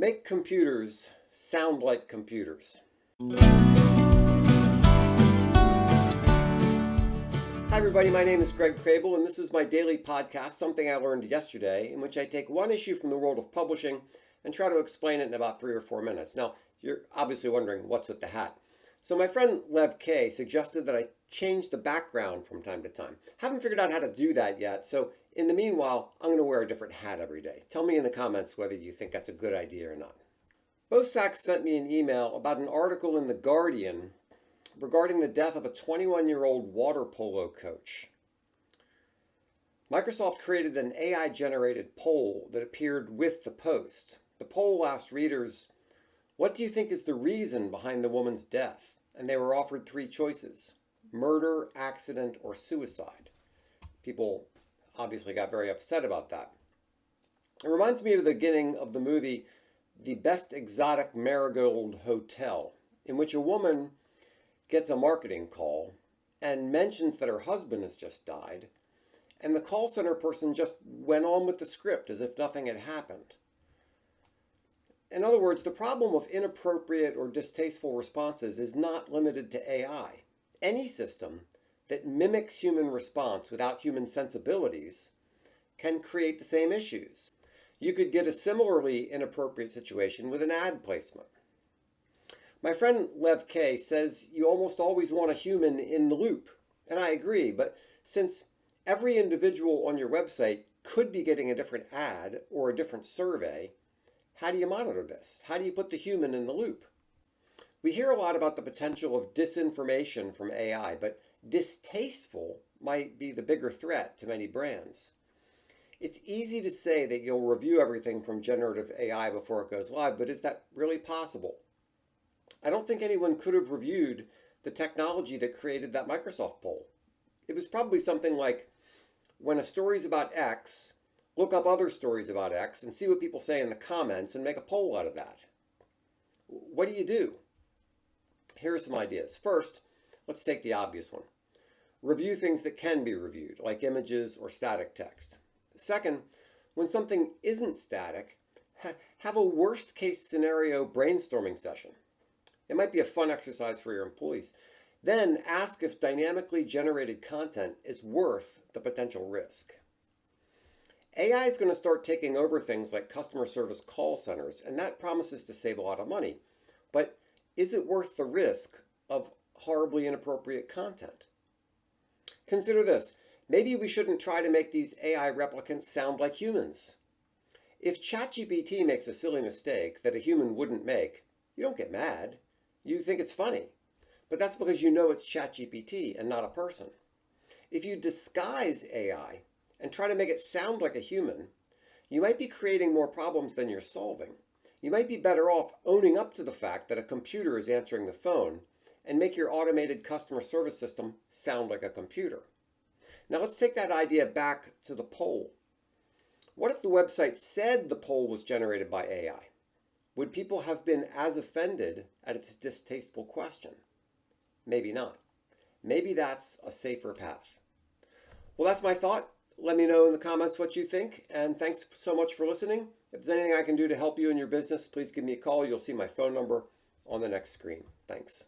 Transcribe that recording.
Make computers sound like computers. Hi everybody, my name is Greg Crable and this is my daily podcast, Something I Learned Yesterday, in which I take one issue from the world of publishing and try to explain it in about 3 or 4 minutes. Now, you're obviously wondering what's with the hat. So my friend Lev K suggested that I change the background from time to time. Haven't figured out how to do that yet, so in the meanwhile, I'm going to wear a different hat every day. Tell me in the comments whether you think that's a good idea or not. Bo Sachs sent me an email about an article in The Guardian regarding the death of a 21-year-old water polo coach. Microsoft created an AI-generated poll that appeared with the post. The poll asked readers, "What do you think is the reason behind the woman's death?" And they were offered 3 choices: murder, accident, or suicide. People obviously got very upset about that. It reminds me of the beginning of the movie The Best Exotic Marigold Hotel, in which a woman gets a marketing call and mentions that her husband has just died, and the call center person just went on with the script as if nothing had happened. In other words, the problem of inappropriate or distasteful responses is not limited to AI. Any system that mimics human response without human sensibilities can create the same issues. You could get a similarly inappropriate situation with an ad placement. My friend Lev K says you almost always want a human in the loop, and I agree, but since every individual on your website could be getting a different ad or a different survey, how do you monitor this? How do you put the human in the loop? We hear a lot about the potential of disinformation from AI, but distasteful might be the bigger threat to many brands. It's easy to say that you'll review everything from generative AI before it goes live, but is that really possible? I don't think anyone could have reviewed the technology that created that Microsoft poll. It was probably something like, when a story's about X, look up other stories about X and see what people say in the comments and make a poll out of that. What do? Here are some ideas. First, let's take the obvious one. Review things that can be reviewed, like images or static text. Second, when something isn't static, have a worst case scenario brainstorming session. It might be a fun exercise for your employees. Then ask if dynamically generated content is worth the potential risk. AI is going to start taking over things like customer service call centers, and that promises to save a lot of money. But is it worth the risk of horribly inappropriate content? Consider this. Maybe we shouldn't try to make these AI replicants sound like humans. If ChatGPT makes a silly mistake that a human wouldn't make, you don't get mad. You think it's funny. But that's because you know it's ChatGPT and not a person. If you disguise AI and try to make it sound like a human, you might be creating more problems than you're solving. You might be better off owning up to the fact that a computer is answering the phone and make your automated customer service system sound like a computer. Now let's take that idea back to the poll. What if the website said the poll was generated by AI? Would people have been as offended at its distasteful question? Maybe not. Maybe that's a safer path. Well, that's my thought. Let me know in the comments what you think, and thanks so much for listening. If there's anything I can do to help you in your business, please give me a call. You'll see my phone number on the next screen. Thanks.